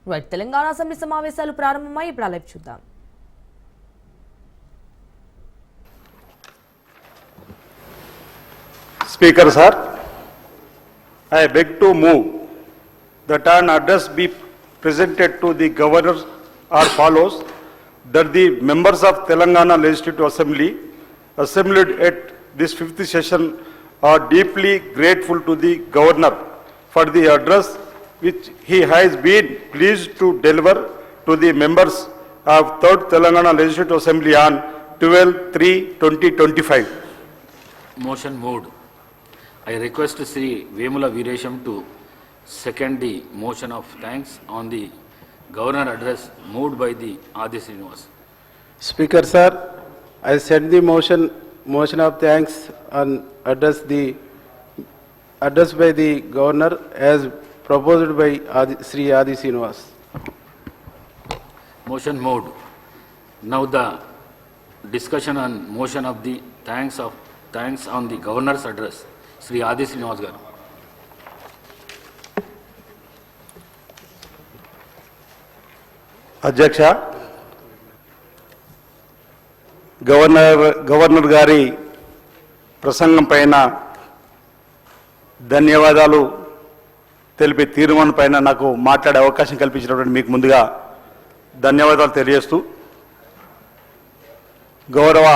Right Telangana assembly సమావేశాలు ప్రారంభమై ఇప్పుడు లైవ్ చూద్దాం. Speaker sir, I beg to move that an address be presented to the governor as follows, that the members of Telangana Legislative Assembly assembled at this 5th session are deeply grateful to the governor for the address which he has been pleased to deliver to the members of 3rd Telangana Legislative Assembly on 12/3/2025. Motion moved. I request Sri Vemula Veeresham to second the motion of thanks on the governor address moved by the Adi Srinivas. Speaker sir, I send the motion of thanks and address by the governor as proposed by Sri Adi Srinivas. Motion moved. Now the discussion on motion of the thanks on the governor's address. Sri Adi Srinivas garu. అధ్యక్ష, governor గారి ప్రసంగం పైన ధన్యవాదాలు తెలిపే తీర్మానం పైన నాకు మాట్లాడే అవకాశం కల్పించినటువంటి మీకు ముందుగా ధన్యవాదాలు తెలియజేస్తూ, గౌరవ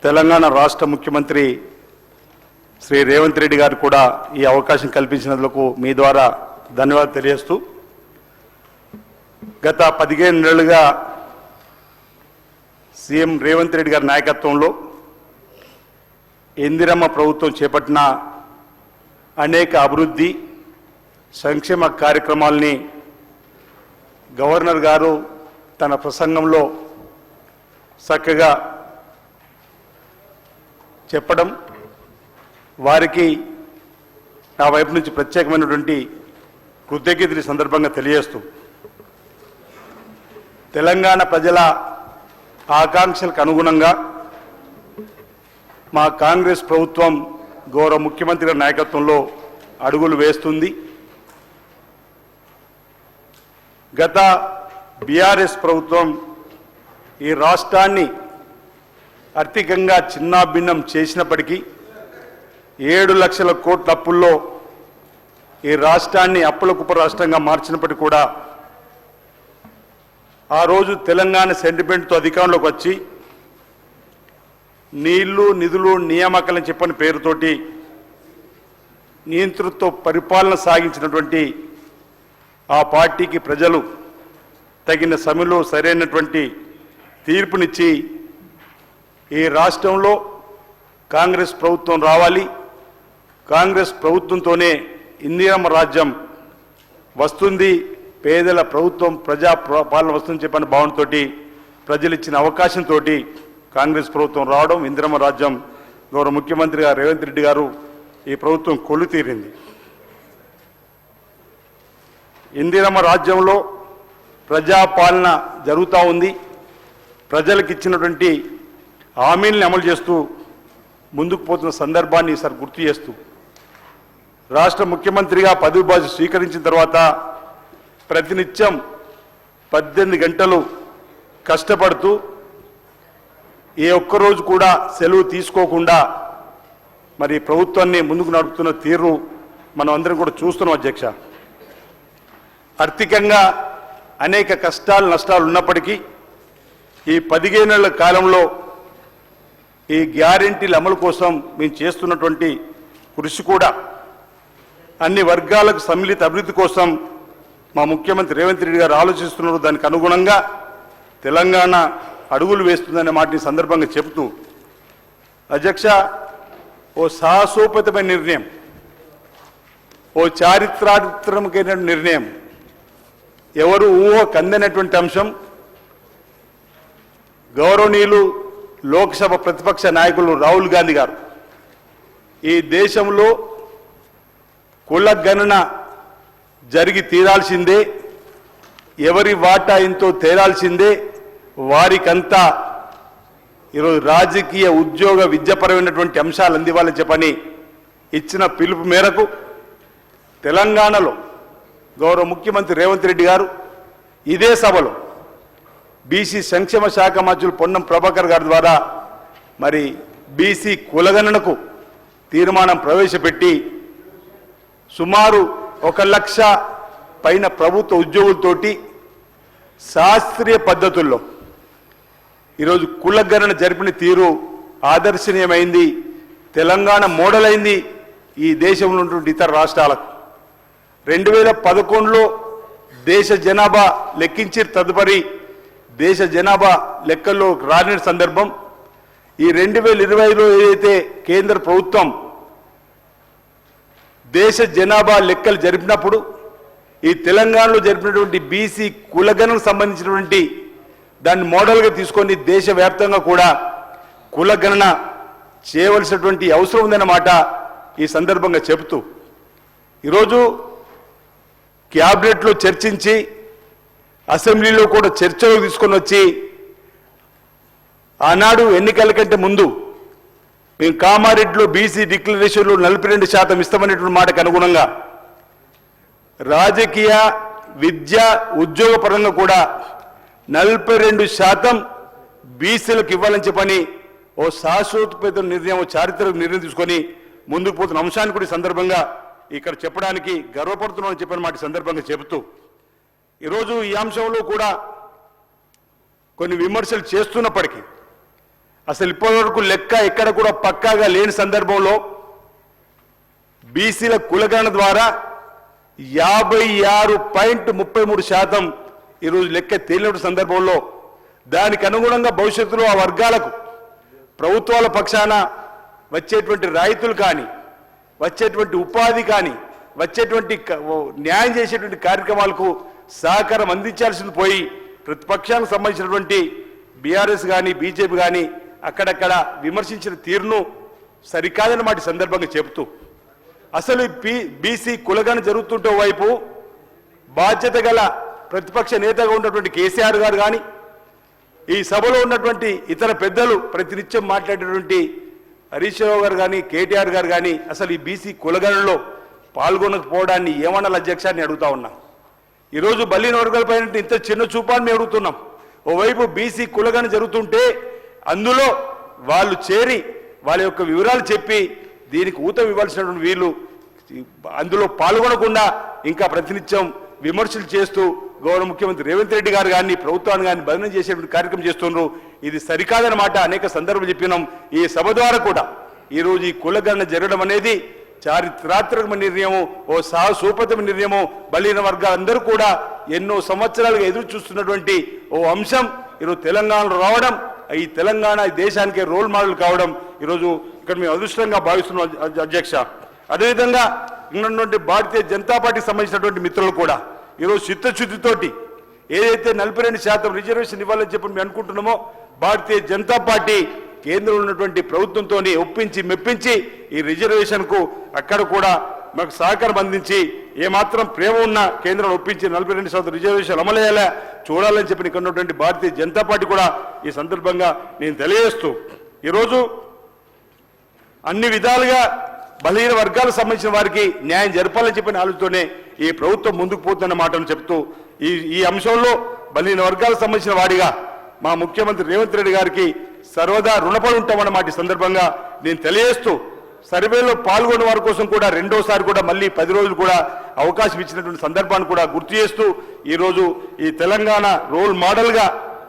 తెలంగాణ రాష్ట్ర ముఖ్యమంత్రి శ్రీ రేవంత్ రెడ్డి గారు కూడా ఈ అవకాశం కల్పించినందుకు మీ ద్వారా ధన్యవాదాలు తెలియజేస్తూ, గత 15 నెలలుగా సీఎం రేవంత్ రెడ్డి గారి నాయకత్వంలో ఇందిరమ్మ ప్రభుత్వం చేపట్టిన అనేక అభివృద్ధి సంక్షేమ కార్యక్రమాల్ని గవర్నర్ గారు తన ప్రసంగంలో చక్కగా చెప్పడం, వారికి నా వైపు నుంచి ప్రత్యేకమైనటువంటి కృతజ్ఞతలు సందర్భంగా తెలియజేస్తూ, తెలంగాణ ప్రజల ఆకాంక్షలకు అనుగుణంగా మా కాంగ్రెస్ ప్రభుత్వం గౌరవ ముఖ్యమంత్రి నాయకత్వంలో అడుగులు వేస్తుంది. గత బీఆర్ఎస్ ప్రభుత్వం ఈ రాష్ట్రాన్ని ఆర్థికంగా చిన్నాభిన్నం చేసినప్పటికీ 7 లక్షల కోట్ల అప్పుల్లో ఈ రాష్ట్రాన్ని అప్పుల కుప్ప రాష్ట్రంగా మార్చినప్పటికీ కూడా ఆ రోజు తెలంగాణ సెంటిమెంట్తో అధికారంలోకి వచ్చి నీళ్లు నిధులు నియామకాలని చెప్పని పేరుతోటి నియంతృత్వ పరిపాలన సాగించినటువంటి ఆ పార్టీకి ప్రజలు తగిన సమయంలో సరైనటువంటి తీర్పునిచ్చి ఈ రాష్ట్రంలో కాంగ్రెస్ ప్రభుత్వం రావాలి, కాంగ్రెస్ ప్రభుత్వంతోనే ఇందిరమ్మ రాజ్యం వస్తుంది, పేదల ప్రభుత్వం ప్రజా పాలన వస్తుందని చెప్పని భావనతో ప్రజలు ఇచ్చిన అవకాశంతో కాంగ్రెస్ ప్రభుత్వం రావడం, ఇందిరమ్మ రాజ్యం గౌరవ ముఖ్యమంత్రి గారు రేవంత్ రెడ్డి గారు ఈ ప్రభుత్వం కొల్లు తీరింది. ఇందిరమ్మ రాజ్యంలో ప్రజాపాలన జరుగుతూ ఉంది. ప్రజలకు ఇచ్చినటువంటి హామీల్ని అమలు చేస్తూ ముందుకు పోతున్న సందర్భాన్ని ఈసారి గుర్తు చేస్తూ, రాష్ట్ర ముఖ్యమంత్రిగా పదవి బాధ్యత స్వీకరించిన తర్వాత ప్రతినిత్యం 18 గంటలు కష్టపడుతూ ఏ ఒక్కరోజు కూడా సెలవు తీసుకోకుండా మరి ప్రభుత్వాన్ని ముందుకు నడుపుతున్న తీరు మనం అందరం కూడా చూస్తున్నాం. అధ్యక్ష, ఆర్థికంగా అనేక కష్టాలు నష్టాలు ఉన్నప్పటికీ ఈ 15 నెలల కాలంలో ఈ గ్యారెంటీల అమలు కోసం మేము చేస్తున్నటువంటి కృషి కూడా అన్ని వర్గాలకు సమ్మిళిత అభివృద్ధి కోసం మా ముఖ్యమంత్రి రేవంత్ రెడ్డి గారు ఆలోచిస్తున్నారు. దానికి అనుగుణంగా తెలంగాణ అడుగులు వేస్తుందనే మాటని సందర్భంగా చెబుతూ, అధ్యక్ష, ఓ సాహసోపేతమైన నిర్ణయం, ఓ చారిత్రాత్మకమైన నిర్ణయం, ఎవరు ఊహ కందనటువంటి అంశం. గౌరవనీయులు లోక్సభ ప్రతిపక్ష నాయకులు రాహుల్ గాంధీ గారు ఈ దేశంలో కుల గణన జరిగి తీరాల్సిందే, ఎవరి వాటా ఎంతో తేరాల్సిందే, వారికంతా ఈరోజు రాజకీయ ఉద్యోగ విద్యాపరమైనటువంటి అంశాలు అందివ్వాలని చెప్పని ఇచ్చిన పిలుపు మేరకు తెలంగాణలో గౌరవ ముఖ్యమంత్రి రేవంత్ రెడ్డి గారు ఇదే సభలో బీసీ సంక్షేమ శాఖ మంత్రులు పొన్నం ప్రభాకర్ గారి ద్వారా మరి బీసీ కులగణనకు తీర్మానం ప్రవేశపెట్టి సుమారు 1 లక్ష పైన ప్రభుత్వ ఉద్యోగులతోటి శాస్త్రీయ పద్ధతుల్లో ఈరోజు కులగణన జరిపిన తీరు ఆదర్శనీయమైంది, తెలంగాణ మోడల్ అయింది ఈ దేశంలో ఉన్నటువంటి ఇతర రాష్ట్రాలకు. 2011లో దేశ జనాభా లెక్కించి తదుపరి దేశ జనాభా లెక్కల్లో రాని సందర్భం ఈ 2025లో ఏదైతే కేంద్ర ప్రభుత్వం దేశ జనాభా లెక్కలు జరిపినప్పుడు ఈ తెలంగాణలో జరిపినటువంటి బీసీ కులగణనకు సంబంధించినటువంటి దాన్ని మోడల్గా తీసుకొని దేశవ్యాప్తంగా కూడా కులగణన చేయవలసినటువంటి అవసరం ఉందన్నమాట ఈ సందర్భంగా చెబుతూ ఈరోజు క్యాబినెట్లో చర్చించి అసెంబ్లీలో కూడా చర్చలోకి తీసుకొని వచ్చి ఆనాడు ఎన్నికల కంటే ముందు మేము కామారెడ్డిలో బీసీ డిక్లరేషన్లో 42% ఇస్తామనేటువంటి మాటకు అనుగుణంగా రాజకీయ విద్య ఉద్యోగ పరంగా కూడా 42% బీసీలకు ఇవ్వాలని చెప్పని ఓ శాశ్వత నిర్ణయం, చారిత్రక నిర్ణయం తీసుకొని ముందుకు పోతున్న అంశాన్ని కూడా ఈ సందర్భంగా ఇక్కడ చెప్పడానికి గర్వపడుతున్నామని చెప్పిన మాట సందర్భంగా చెబుతూ ఈరోజు ఈ అంశంలో కూడా కొన్ని విమర్శలు చేస్తున్నప్పటికీ అసలు ఇప్పటివరకు లెక్క ఎక్కడ కూడా పక్కాగా లేని సందర్భంలో బీసీల కులగణన ద్వారా 56.33% ఈరోజు లెక్క తేలిన సందర్భంలో దానికి అనుగుణంగా భవిష్యత్తులో ఆ వర్గాలకు ప్రభుత్వాల పక్షాన వచ్చేటువంటి రాయితీలు కానీ, వచ్చేటువంటి ఉపాధి కానీ, వచ్చేటువంటి న్యాయం చేసేటువంటి కార్యక్రమాలకు సహకారం అందించాల్సింది పోయి ప్రతిపక్షానికి సంబంధించినటువంటి బీఆర్ఎస్ కానీ బీజేపీ కానీ అక్కడక్కడ విమర్శించిన తీరును సరికాదని మాట సందర్భంగా చెబుతూ అసలు బీసీ కులగణన జరుగుతుంటే వైపు బాధ్యత గల ప్రతిపక్ష నేతగా ఉన్నటువంటి కేసీఆర్ గారు కానీ ఈ సభలో ఉన్నటువంటి ఇతర పెద్దలు ప్రతినిత్యం మాట్లాడేటువంటి హరీష్ రావు గారు కానీ కేటీఆర్ గారు కానీ అసలు ఈ బీసీ కులగణనలో పాల్గొనకపోవడాన్ని ఏమన్నా అధ్యక్షాన్ని అడుగుతా ఉన్నాం. ఈరోజు బలిన వర్గాలపైన ఇంత చిన్న చూపాన్ని మేము అడుగుతున్నాం. ఓవైపు బీసీ కులగణన జరుగుతుంటే అందులో వాళ్ళు చేరి వాళ్ళ యొక్క వివరాలు చెప్పి దీనికి ఊతం ఇవ్వాల్సినటువంటి వీళ్ళు అందులో పాల్గొనకుండా ఇంకా ప్రతినిత్యం విమర్శలు చేస్తూ గౌరవ ముఖ్యమంత్రి రేవంత్ రెడ్డి గారు కానీ ప్రభుత్వాన్ని కానీ బదనం చేసేటువంటి కార్యక్రమం చేస్తున్నారు. ఇది సరికాదన్నమాట అనేక సందర్భాలు చెప్పినాం. ఈ సభ ద్వారా కూడా ఈరోజు ఈ కులగణన జరగడం అనేది చారిత్రాత్మకమైన నిర్ణయము, ఓ సాహసోపేతమైన నిర్ణయము. బలహీన వర్గాలందరూ కూడా ఎన్నో సంవత్సరాలుగా ఎదురు చూస్తున్నటువంటి ఓ అంశం ఈరోజు తెలంగాణలో రావడం, ఈ తెలంగాణ ఈ దేశానికే రోల్ మోడల్ కావడం ఈరోజు ఇక్కడ మేము అదృష్టంగా భావిస్తున్నాం అధ్యక్ష. అదేవిధంగా ఉన్నటువంటి భారతీయ జనతా పార్టీకి సంబంధించినటువంటి మిత్రులు కూడా ఈరోజు చిత్తశుద్ధితోటి ఏదైతే 42% రిజర్వేషన్ ఇవ్వాలని చెప్పి మేము అనుకుంటున్నామో భారతీయ జనతా పార్టీ కేంద్రంలో ఉన్నటువంటి ప్రభుత్వంతో ఒప్పించి మెప్పించి ఈ రిజర్వేషన్కు అక్కడ కూడా మాకు సహకారం అందించి ఏమాత్రం ప్రేమ ఉన్న కేంద్రం ఒప్పించి 42% రిజర్వేషన్ అమలయ్యేలా చూడాలని చెప్పి ఇక్కడ ఉన్నటువంటి భారతీయ జనతా పార్టీ కూడా ఈ సందర్భంగా నేను తెలియజేస్తూ ఈరోజు అన్ని విధాలుగా బలహీన వర్గాలకు సంబంధించిన వారికి న్యాయం జరపాలని చెప్పిన ఆలోచనతోనే ఈ ప్రభుత్వం ముందుకు పోతున్న మాటను చెప్తూ ఈ అంశంలో బలహీన వర్గాలకు సంబంధించిన వాడిగా మా ముఖ్యమంత్రి రేవంత్ రెడ్డి గారికి సర్వదా రుణపడి ఉంటామన్నమాట ఈ సందర్భంగా నేను తెలియజేస్తూ సర్వేలో పాల్గొన్న వారి కోసం కూడా రెండోసారి కూడా మళ్ళీ 10 రోజులు కూడా అవకాశం ఇచ్చినటువంటి సందర్భాన్ని కూడా గుర్తు చేస్తూ ఈరోజు ఈ తెలంగాణ రోల్ మోడల్గా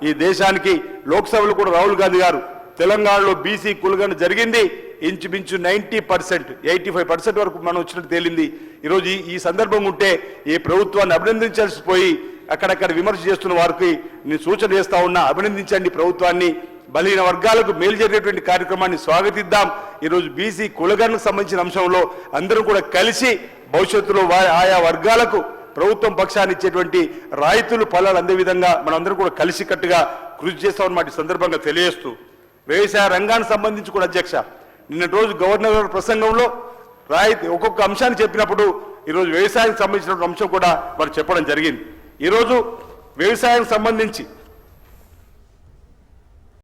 ఈ దేశానికి లోక్సభలో కూడా రాహుల్ గాంధీ గారు తెలంగాణలో బీసీ కులగణన జరిగింది, ఇంచుమించు 90%, 85% వరకు మనం వచ్చినట్టు తేలింది. ఈరోజు ఈ సందర్భం ఉంటే ఈ ప్రభుత్వాన్ని అభినందించాల్సి పోయి అక్కడక్కడ విమర్శ చేస్తున్న వారికి నేను సూచన చేస్తా ఉన్నా, అభినందించండి ప్రభుత్వాన్ని. బలహీన వర్గాలకు మేలు జరిగేటువంటి కార్యక్రమాన్ని స్వాగతిద్దాం. ఈరోజు బీసీ కులగణనకు సంబంధించిన అంశంలో అందరూ కూడా కలిసి భవిష్యత్తులో ఆయా వర్గాలకు ప్రభుత్వం పక్షాన్ని ఇచ్చేటువంటి రాయితీలు ఫలాలు అందే విధంగా మనందరం కూడా కలిసికట్టుగా కృషి చేస్తామన్నమాట ఈ సందర్భంగా తెలియజేస్తూ వ్యవసాయ రంగానికి సంబంధించి కూడా అధ్యక్ష నిన్నటి రోజు గవర్నర్ గారి ప్రసంగంలో రాయితీ ఒక్కొక్క అంశాన్ని చెప్పినప్పుడు ఈరోజు వ్యవసాయానికి సంబంధించిన అంశం కూడా వారు చెప్పడం జరిగింది. ఈరోజు వ్యవసాయానికి సంబంధించి